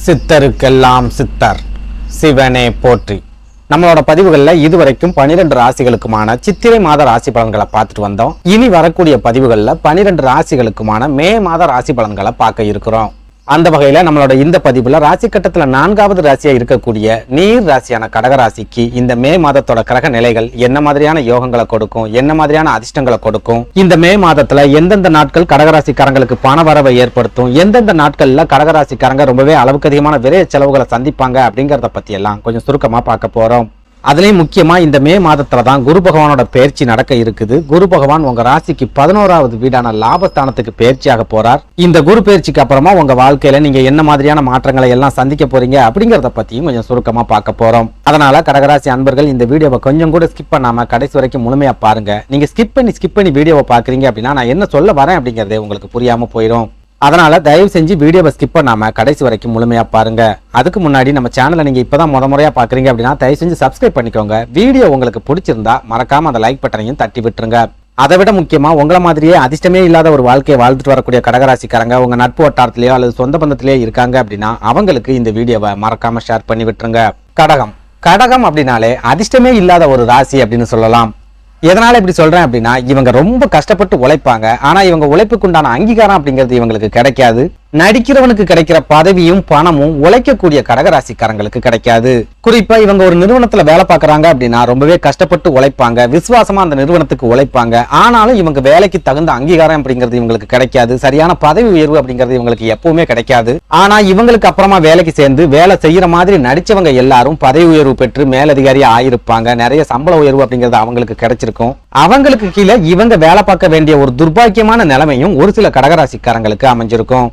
சித்தருக்கெல்லாம் சித்தர் சிவனே போற்றி. நம்மளோட பதிவுகளில் இதுவரைக்கும் 12 ராசிகளுக்குமான சித்திரை மாத ராசி பலன்களை பார்த்துட்டு வந்தோம். இனி வரக்கூடிய பதிவுகளில் 12 ராசிகளுக்குமான மே மாத ராசி பலன்களை பார்க்க இருக்கிறோம். அந்த வகையில நம்மளோட இந்த பதிவுல ராசி கட்டத்துல 4வது ராசியா இருக்கக்கூடிய நீர் ராசியான கடகராசிக்கு இந்த மே மாதத்தோட கிரக நிலைகள் என்ன மாதிரியான யோகங்களை கொடுக்கும், என்ன மாதிரியான அதிர்ஷ்டங்களை கொடுக்கும், இந்த மே மாதத்துல எந்தெந்த நாட்கள் கடகராசிக்காரங்களுக்கு பண வரவை ஏற்படுத்தும், எந்தெந்த நாட்கள்ல கடகராசிக்காரங்க ரொம்பவே அளவுக்கு அதிகமான விரைய செலவுகளை சந்திப்பாங்க அப்படிங்கறத பத்தி எல்லாம் கொஞ்சம் சுருக்கமா பார்க்க போறோம். அதுலயும் முக்கியமா இந்த மே மாதத்துல தான் குரு பகவானோட பயிற்சி நடக்க இருக்குது. குரு பகவான் உங்க ராசிக்கு 11வது வீடான லாபஸ்தானத்துக்கு பயிற்சியாக போறார். இந்த குரு பயிற்சிக்கு அப்புறமா உங்க வாழ்க்கையில நீங்க என்ன மாதிரியான மாற்றங்களை எல்லாம் சந்திக்க போறீங்க அப்படிங்கறத பத்தியும் கொஞ்சம் சுருக்கமா பார்க்க போறோம். அதனால கடகராசி அன்பர்கள் இந்த வீடியோவை கொஞ்சம் கூட ஸ்கிப் பண்ணாம கடைசி வரைக்கும் முழுமையா பாருங்க. நீங்க ஸ்கிப் பண்ணி வீடியோவை பாக்குறீங்க அப்படின்னா நான் என்ன சொல்ல வரேன் அப்படிங்கறதே உங்களுக்கு புரியாம போயிடும். அதனால தயவு செஞ்சு வீடியோவை ஸ்கிப் பண்ணாம கடைசி வரைக்கும் முழுமையா பாருங்க. அதுக்கு முன்னாடி நம்ம சேனலை நீங்க இப்பதான் முறையா பாக்குறீங்க அப்படின்னா தயவு செஞ்சு சப்ஸ்கிரைப் பண்ணிக்கோங்க. வீடியோ உங்களுக்கு பிடிச்சிருந்தா மறக்காம அந்த லைக் பட்டனையும் தட்டி விட்டுருங்க. அதை விட முக்கியமா உங்களை மாதிரியே அதிர்ஷ்டமே இல்லாத ஒரு வாழ்க்கையை வாழ்ந்துட்டு வரக்கூடிய கடகராசிக்காரங்க உங்க நட்பு வட்டாரத்திலேயோ அல்லது சொந்த பந்தத்திலேயோ இருக்காங்க அப்படின்னா அவங்களுக்கு இந்த வீடியோவை மறக்காம ஷேர் பண்ணி விட்டுருங்க. கடகம் அப்படின்னாலே அதிர்ஷ்டமே இல்லாத ஒரு ராசி அப்படின்னு சொல்லலாம். எதனால இப்படி சொல்றேன் அப்படின்னா இவங்க ரொம்ப கஷ்டப்பட்டு உழைப்பாங்க. ஆனா இவங்க உழைப்புக்கு உண்டான அங்கீகாரம் அப்படிங்கிறது இவங்களுக்கு கிடைக்காது. நடிக்கிறவனுக்கு கிடைக்கிற பதவியும் பணமும் உழைக்கக்கூடிய கடகராசிக்காரங்களுக்கு கிடைக்காது. குறிப்பா இவங்க ஒரு நிறுவனத்துல வேலை பார்க்கறாங்க அப்படின்னா ரொம்பவே கஷ்டப்பட்டு உழைப்பாங்க, விசுவாசமா அந்த நிறுவனத்துக்கு உழைப்பாங்க. ஆனாலும் இவங்க வேலைக்கு தகுந்த அங்கீகாரம் அப்படிங்கிறது இவங்களுக்கு கிடைக்காது. சரியான பதவி உயர்வு அப்படிங்கிறது இவங்களுக்கு எப்பவுமே கிடைக்காது. ஆனா இவங்களுக்கு அப்புறமா வேலைக்கு சேர்ந்து வேலை செய்யற மாதிரி நடிச்சவங்க எல்லாரும் பதவி உயர்வு பெற்று மேலதிகாரியா ஆயிருப்பாங்க. நிறைய சம்பள உயர்வு அப்படிங்கிறது அவங்களுக்கு கிடைச்சிருக்கும். அவங்களுக்கு கீழே இவங்க வேலை பார்க்க வேண்டிய ஒரு துர்பாக்கியமான நிலைமையும் ஒரு சில கடகராசிக்காரங்களுக்கு அமைஞ்சிருக்கும்.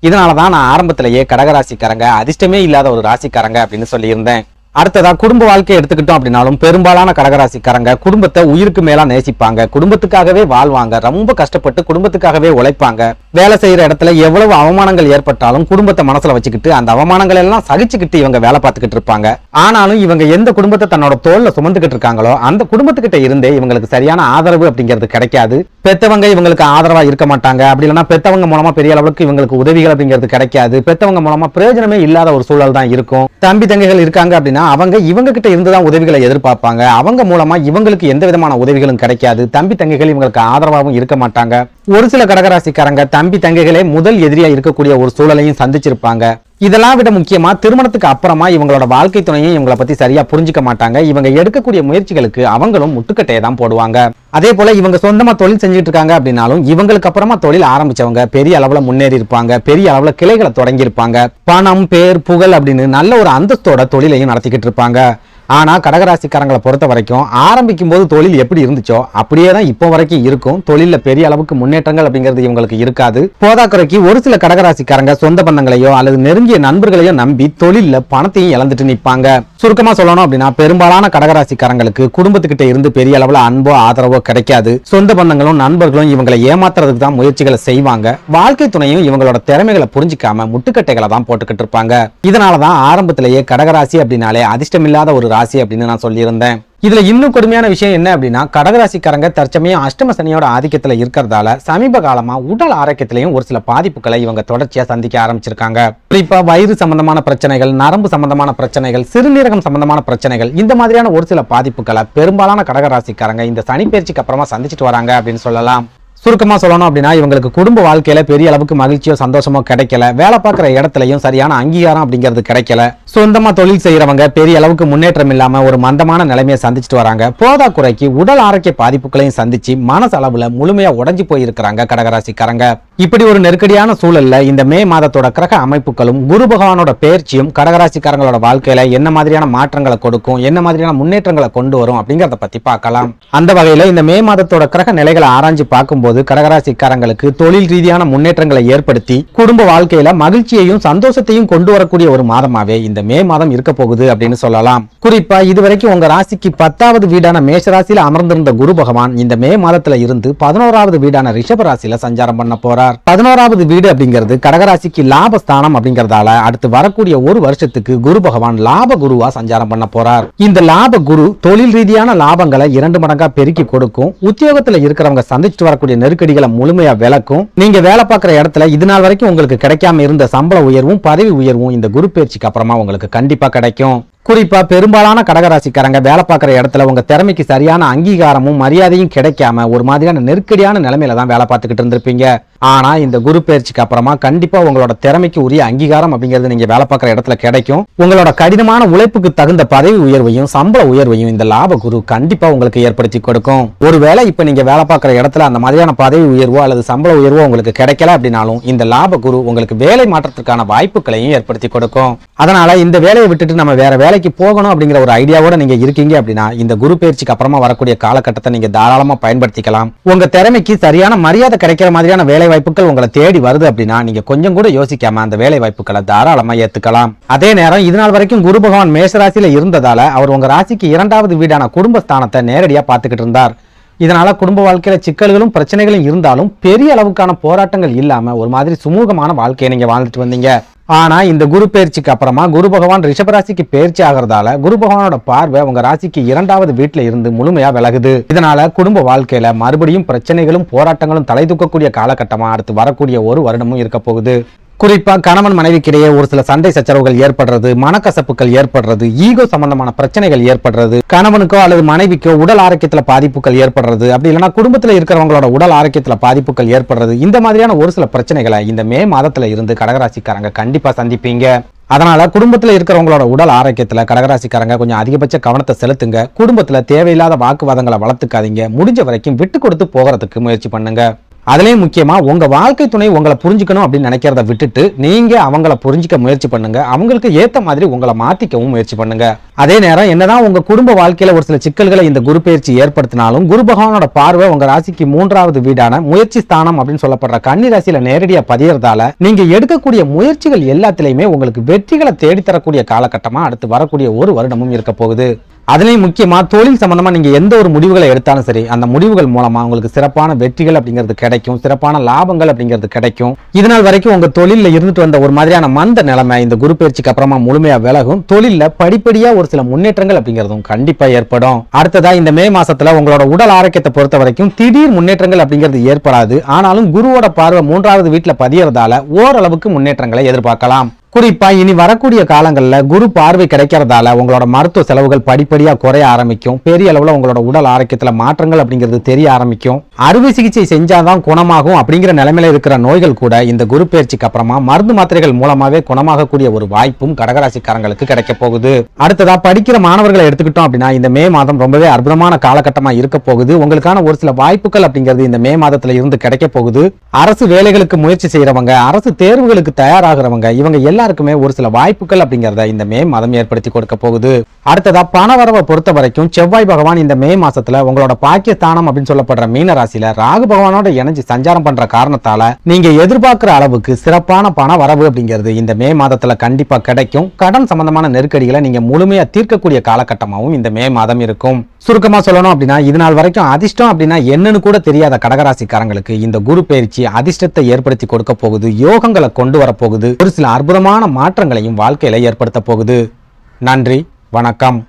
இதனாலதான் நான் ஆரம்பத்திலேயே கடகராசிக்காரங்க அதிர்ஷ்டமே இல்லாத ஒரு ராசிக்காரங்க அப்படின்னு சொல்லியிருந்தேன். அடுத்ததா குடும்ப வாழ்க்கையை எடுத்துக்கிட்டோம் அப்படின்னாலும் பெரும்பாலான கடகராசிக்காரங்க குடும்பத்தை உயிருக்கு மேலா நேசிப்பாங்க. குடும்பத்துக்காகவே வாழ்வாங்க. ரொம்ப கஷ்டப்பட்டு குடும்பத்துக்காகவே உழைப்பாங்க. வேலை செய்யற இடத்துல எவ்வளவு அவமானங்கள் ஏற்பட்டாலும் குடும்பத்தை மனசுல வச்சுக்கிட்டு அந்த அவமானங்கள் எல்லாம் சகிச்சுக்கிட்டு இவங்க வேலை பார்த்துக்கிட்டு இருப்பாங்க. ஆனாலும் இவங்க எந்த குடும்பத்தை தன்னோட தோல்ல சுமந்துகிட்டு இருக்காங்களோ அந்த குடும்பத்துக்கிட்ட இருந்தே இவங்களுக்கு சரியான ஆதரவு அப்படிங்கிறது கிடைக்காது. பெத்தவங்க இவங்களுக்கு ஆதரவா இருக்க மாட்டாங்க. அப்படி இல்லைன்னா பெத்தவங்க மூலமா பெரிய அளவுக்கு இவங்களுக்கு உதவிகள் அப்படிங்கிறது கிடைக்காது. பெத்தவங்க மூலமா பிரயோஜனமே இல்லாத ஒரு சூழல் தான் இருக்கும். தம்பி தங்கைகள் இருக்காங்க அப்படின்னா அவங்க இவங்க கிட்ட இருந்துதான் உதவிகளை எதிர்பார்ப்பாங்க. அவங்க மூலமா இவங்களுக்கு எந்த விதமான உதவிகளும் கிடைக்காது. தம்பி தங்கைகள் இவங்களுக்கு ஆதரவாகவும் இருக்க மாட்டாங்க. ஒரு சில கடகராசிக்காரங்க தம்பி தங்கைகளே முதல் எதிரியா இருக்கக்கூடிய ஒரு சூழலையும் சந்திச்சிருப்பாங்க. இதெல்லாம் விட முக்கியமா திருமணத்துக்கு அப்புறமா இவங்களோட வாழ்க்கை துணையும் இவங்களை பத்தி சரியா புரிஞ்சுக்க மாட்டாங்க. இவங்க எடுக்கக்கூடிய முயற்சிகளுக்கு அவங்களும் முட்டுக்கட்டையை தான் போடுவாங்க. அதே போல இவங்க சொந்தமா தொழில் செஞ்சுட்டு இருக்காங்க அப்படின்னாலும் இவங்களுக்கு அப்புறமா தொழில் ஆரம்பிச்சவங்க பெரிய அளவுல முன்னேறி இருப்பாங்க. பெரிய அளவுல கிளைகளை தொடங்கி இருப்பாங்க. பணம், பேர், புகழ் அப்படின்னு நல்ல ஒரு அந்தஸ்தோட தொழிலையும் நடத்திக்கிட்டு இருப்பாங்க. ஆனா கடகராசிக்காரங்களை பொறுத்த வரைக்கும் ஆரம்பிக்கும் போது தொழில் எப்படி இருந்துச்சோ அப்படியே தான் இப்போ வரைக்கும் இருக்கும். தொழில பெரிய அளவுக்கு முன்னேற்றங்கள் அப்படிங்கிறது இவங்களுக்கு இருக்காது. போதாக்குறைக்கு ஒரு சில கடகராசிக்காரங்க சொந்த பந்தங்களையோ அல்லது நெருங்கிய நண்பர்களையோ நம்பி தொழில பணத்தையும் இழந்துட்டு நிற்பாங்க. சுருக்கமா சொல்லணும் அப்படின்னா பெரும்பாலான கடகராசிக்காரங்களுக்கு குடும்பத்துக்கிட்ட இருந்து பெரிய அளவுல அன்போ ஆதரவோ கிடைக்காது. சொந்த பந்தங்களும் நண்பர்களும் இவங்களை ஏமாத்துறதுக்கு தான் முயற்சிகளை செய்வாங்க. வாழ்க்கை துணையும் இவங்களோட திறமைகளை புரிஞ்சிக்காம முட்டுக்கட்டைகளை தான் போட்டுக்கிட்டு இருப்பாங்க. இதனாலதான் ஆரம்பத்திலேயே கடகராசி அப்படின்னாலே அதிர்ஷ்டமில்லாத ஒரு ராசி அப்படின்னு நான் சொல்லியிருந்தேன். இதுல இன்னும் கொடுமையான விஷயம் என்ன அப்படின்னா கடகராசிக்காரங்க தற்சமயம் அஷ்டம சனியோட ஆதிக்கத்துல இருக்கிறதால சமீப காலமா உடல் ஆரோக்கியத்திலையும் ஒரு சில பாதிப்புகளை இவங்க தொடர்ச்சியா சந்திக்க ஆரம்பிச்சிருக்காங்க. குறிப்பா வயிறு சம்பந்தமான பிரச்சனைகள், நரம்பு சம்பந்தமான பிரச்சனைகள், சிறுநீரகம் சம்பந்தமான பிரச்சனைகள், இந்த மாதிரியான ஒரு சில பாதிப்புகளை பெரும்பாலான கடகராசிக்காரங்க இந்த சனி பயிற்சிக்கு அப்புறமா சந்திச்சுட்டு வராங்க அப்படின்னு சொல்லலாம். சுருக்கமா சொல்லணும் அப்படின்னா இவங்களுக்கு குடும்ப வாழ்க்கையில பெரிய அளவுக்கு மகிழ்ச்சியோ சந்தோஷமோ கிடைக்கல. வேலை பார்க்குற இடத்துலயும் சரியான அங்கீகாரம் அப்படிங்கிறது கிடைக்கல. சொந்தமா தொழில் செய்யறவங்க பெரிய அளவுக்கு முன்னேற்றம் இல்லாம ஒரு மந்தமான நிலைமையை சந்திச்சுட்டு வராங்க. போதா குறைக்கு உடல் ஆரோக்கிய பாதிப்புகளையும் சந்திச்சு மனசளவுல முழுமையா உடைஞ்சு போயிருக்கிறாங்க கடகராசிக்காரங்க. இப்படி ஒரு நெருக்கடியான சூழல்ல இந்த மே மாதத்தோட கிரக அமைப்புகளும் குரு பகவானோட பயிற்சியும் கடகராசிக்காரங்களோட வாழ்க்கையில என்ன மாதிரியான மாற்றங்களை கொடுக்கும், என்ன மாதிரியான முன்னேற்றங்களை கொண்டு வரும் அப்படிங்கறத பத்தி பார்க்கலாம். அந்த வகையில இந்த மே மாதத்தோட கிரக நிலைகளை ஆராய்ஞ்சு பார்க்கும்போது கடகராசிக்காரங்களுக்கு தொழில் ரீதியான முன்னேற்றங்களை ஏற்படுத்தி குடும்ப வாழ்க்கையில மகிழ்ச்சியையும் சந்தோஷத்தையும் கொண்டு வரக்கூடிய ஒரு மாதமாவே இந்த மே மாதம் இருக்க போகுது அப்படின்னு சொல்லலாம். குறிப்பா இதுவரைக்கும் உங்க ராசிக்கு 10வது வீடான மேஷ ராசியில அமர்ந்திருந்த குரு பகவான் இந்த மே மாதத்துல இருந்து 11வது வீடான ரிஷப ராசியில சஞ்சாரம் பண்ண போறார். 11வது வீடு அப்படிங்கிறது கடகராசிக்கு லாபஸ்தானம் அப்படிங்கறதால அடுத்து வரக்கூடிய ஒரு வருஷத்துக்கு குரு பகவான் லாப குருவா சஞ்சாரம் பண்ண போறார். இந்த லாப குரு தொழில் ரீதியான லாபங்களை 2 மடங்கா பெருக்கி கொடுக்கும். உத்தியோகத்துல இருக்கிறவங்க சந்திச்சுட்டு வரக்கூடிய நெருக்கடிகளை முழுமையா விளக்கும். நீங்க வேலை பார்க்கிற இடத்துல இது நாள் வரைக்கும் உங்களுக்கு கிடைக்காம இருந்த சம்பள உயர்வும் பதவி உயர்வும் இந்த குரு பயிற்சிக்கு அப்புறமா உங்களுக்கு கண்டிப்பா கிடைக்கும். குறிப்பா பெரும்பாலான கடகராசிக்காரங்க வேலை பார்க்கிற இடத்துல உங்க திறமைக்கு சரியான அங்கீகாரமும் மரியாதையும் கிடைக்காம ஒரு மாதிரியான நெருக்கடியான நிலைமையில தான் வேலை பார்த்துக்கிட்டு இருந்திருப்பீங்க. ஆனா இந்த குரு பயிற்சிக்கு அப்புறமா கண்டிப்பா உங்களோட திறமைக்கு உரிய அங்கீகாரம் அப்படிங்கிறது நீங்க வேலை பார்க்கிற இடத்துல கிடைக்கும். உங்களோட கடினமான உழைப்புக்கு தகுந்த பதவி உயர்வையும் சம்பள உயர்வையும் இந்த லாப குரு கண்டிப்பா உங்களுக்கு ஏற்படுத்தி கொடுக்கும். ஒருவேளை இப்ப நீங்க வேலை பார்க்கிற இடத்துல அந்த மாதிரியான பதவி உயர்வோ அல்லது சம்பள உயர்வோ உங்களுக்கு கிடைக்கல அப்படின்னாலும் இந்த லாப குரு உங்களுக்கு வேலை மாற்றத்திற்கான வாய்ப்புகளையும் ஏற்படுத்தி கொடுக்கும். அதனால இந்த வேலையை விட்டுட்டு நம்ம வேற வேலைக்கு போகணும் அப்படிங்கிற ஒரு ஐடியாவோட நீங்க இருக்கீங்க அப்படின்னா இந்த குரு பயிற்சிக்கு அப்புறமா வரக்கூடிய காலகட்டத்தை நீங்க தாராளமா பயன்படுத்திக்கலாம். உங்க திறமைக்கு சரியான மரியாதை கிடைக்கிற மாதிரியான வேலை வாய்ப்புகள் உங்களை தேடி வருது அப்படின்னா நீங்க கொஞ்சம் கூட யோசிக்காம அந்த வேலை வாய்ப்புகளை தாராளமா ஏத்துக்கலாம். அதே நேரம் இது நாள் வரைக்கும் குரு பகவான் மேஷ ராசியில இருந்ததால அவர் உங்க ராசிக்கு 2வது வீடான குடும்பஸ்தானத்தை நேரடியா பார்த்துக்கிட்டு இருந்தார். இதனால குடும்ப வாழ்க்கையில சிக்கல்களும் பிரச்சனைகளும் இருந்தாலும் பெரிய அளவுக்கான போராட்டங்கள் இல்லாம ஒரு மாதிரி சுமூகமான வாழ்க்கையை நீங்க வாழ்ந்துட்டு வந்தீங்க. ஆனா இந்த குரு பயிற்சிக்கு அப்புறமா குரு பகவான் ரிஷபராசிக்கு பயிற்சி ஆகிறதால குரு பகவானோட பார்வை உங்க ராசிக்கு 2வது வீட்டுல இருந்து முழுமையா விலகுது. இதனால குடும்ப வாழ்க்கையில மறுபடியும் பிரச்சனைகளும் போராட்டங்களும் தலை தூக்கக்கூடிய காலகட்டமா அடுத்து வரக்கூடிய ஒரு வருடமும் இருக்க போகுது. குறிப்பா கணவன் மனைவிக்கிடையே ஒரு சில சண்டை சச்சரவுகள் ஏற்படுறது, மனக்கசப்புகள் ஏற்படுறது, ஈகோ சம்பந்தமான பிரச்சனைகள் ஏற்படுறது, கணவனுக்கோ அல்லது மனைவிக்கோ உடல் ஆரோக்கியத்துல பாதிப்புகள் ஏற்படுறது, அப்படி இல்லைன்னா குடும்பத்துல இருக்கிறவங்களோட உடல் ஆரோக்கியத்துல பாதிப்புகள் ஏற்படுறது, இந்த மாதிரியான ஒரு சில பிரச்சனைகளை இந்த மே மாதத்துல இருந்து கடகராசிக்காரங்க கண்டிப்பா சந்திப்பீங்க. அதனால குடும்பத்துல இருக்கிறவங்களோட உடல் ஆரோக்கியத்துல கடகராசிக்காரங்க கொஞ்சம் அதிகபட்ச கவனத்தை செலுத்துங்க. குடும்பத்துல தேவையில்லாத வாக்குவாதங்களை வளர்த்துக்காதீங்க. முடிஞ்ச வரைக்கும் விட்டு கொடுத்து போகிறதுக்கு முயற்சி பண்ணுங்க. அதுலயும் முக்கியமா உங்க வாழ்க்கை துணை உங்களை புரிஞ்சுக்கணும் அப்படின்னு நினைக்கிறத விட்டுட்டு நீங்க அவங்கள புரிஞ்சுக்க முயற்சி பண்ணுங்க. அவங்களுக்கு ஏத்த மாதிரி உங்களை மாத்திக்கவும் முயற்சி பண்ணுங்க. அதே நேரம் என்னதான் உங்க குடும்ப வாழ்க்கையில ஒரு சில சிக்கல்களை இந்த குரு பயிற்சி ஏற்படுத்தினாலும் குரு பகவானோட பார்வை உங்க ராசிக்கு 3வது வீடான முயற்சி ஸ்தானம் அப்படின்னு சொல்லப்படுற கன்னி ராசியில நேரடியா பதியறதால நீங்க எடுக்கக்கூடிய முயற்சிகள் எல்லாத்திலையுமே உங்களுக்கு வெற்றிகளை தேடித்தரக்கூடிய காலகட்டமா அடுத்து வரக்கூடிய ஒரு வருடமும் இருக்க போகுது. அதுலயும் முக்கியமா தொழில் சம்பந்தமா நீங்க எந்த ஒரு முடிவுகளை எடுத்தாலும் சரி அந்த முடிவுகள் மூலமா உங்களுக்கு சிறப்பான வெற்றிகள் அப்படிங்கிறது கிடைக்கும், சிறப்பான லாபங்கள் அப்படிங்கிறது கிடைக்கும். இதனால் வரைக்கும் உங்க தொழில இருந்துட்டு வந்த ஒரு மாதிரியான மந்த நிலைமை இந்த குரு பயிற்சிக்கு அப்புறமா முழுமையா விலகும். தொழில படிப்படியா ஒரு சில முன்னேற்றங்கள் அப்படிங்கிறதும் கண்டிப்பா ஏற்படும். அடுத்ததா இந்த மே மாசத்துல உங்களோட உடல் ஆரோக்கியத்தை பொறுத்த வரைக்கும் திடீர் முன்னேற்றங்கள் அப்படிங்கிறது ஏற்படாது. ஆனாலும் குருவோட பார்வை 3வது வீட்டுல பதியறதால ஓரளவுக்கு முன்னேற்றங்களை எதிர்பார்க்கலாம். குறிப்பா இனி வரக்கூடிய காலங்கள்ல குரு பார்வை கிடைக்கிறதால உங்களோட மருத்துவ செலவுகள் படிப்படியா குறைய ஆரம்பிக்கும். பெரிய அளவுல உங்களோட உடல் ஆரோக்கியத்துல மாற்றங்கள் அப்படிங்கிறது தெரிய ஆரம்பிக்கும். அறுவை சிகிச்சை செஞ்சாதான் குணமாகும் அப்படிங்கிற நிலைமையில இருக்கிற நோய்கள் கூட இந்த குரு பயிற்சிக்கு அப்புறமா மருந்து மாத்திரைகள் மூலமாவே குணமாகக்கூடிய ஒரு வாய்ப்பும் கடகராசிக்காரங்களுக்கு கிடைக்க போகுது. அடுத்ததா படிக்கிற மாணவர்களை எடுத்துக்கிட்டோம் அப்படின்னா இந்த மே மாதம் ரொம்பவே அற்புதமான காலகட்டமா இருக்க போகுது. உங்களுக்கான ஒரு சில வாய்ப்புகள் அப்படிங்கிறது இந்த மே மாதத்துல இருந்து கிடைக்க போகுது. அரசு வேலைகளுக்கு முயற்சி செய்யறவங்க, அரசு தேர்வுகளுக்கு தயாராகிறவங்க, இவங்க எல்லாருக்குமே ஒரு சில வாய்ப்புகள் அப்படிங்கறத இந்த மே மாதம் ஏற்படுத்தி கொடுக்க போகுது. அடுத்ததா பண வரவை பொறுத்த வரைக்கும் செவ்வாய் பகவான் இந்த மே மாசத்துல உங்களோட பாக்கியஸ்தானம் அப்படின்னு சொல்லப்படுற மீன ராசியில ராகு பகவானோட இணைஞ்சு சஞ்சாரம் பண்ற காரணத்தால நீங்க எதிர்பார்க்கிற அளவுக்கு சிறப்பான பண வரவு அப்படிங்கிறது இந்த மே மாதத்துல கண்டிப்பா கிடைக்கும். கடன் சம்பந்தமான நெருக்கடிகளை நீங்க முழுமையா தீர்க்கக்கூடிய காலகட்டமாகவும் இந்த மே மாதம் இருக்கும். சுருக்கமா சொல்லணும் அப்படின்னா இது நாள் வரைக்கும் அதிர்ஷ்டம் அப்படின்னா என்னன்னு கூட தெரியாத கடகராசிக்காரங்களுக்கு இந்த குரு பயிற்சி அதிர்ஷ்டத்தை ஏற்படுத்தி கொடுக்க போகுது, யோகங்களை கொண்டு வர போகுது, ஒரு சில அற்புதமான மாற்றங்களையும் வாழ்க்கையில ஏற்படுத்த போகுது. நன்றி, வணக்கம்.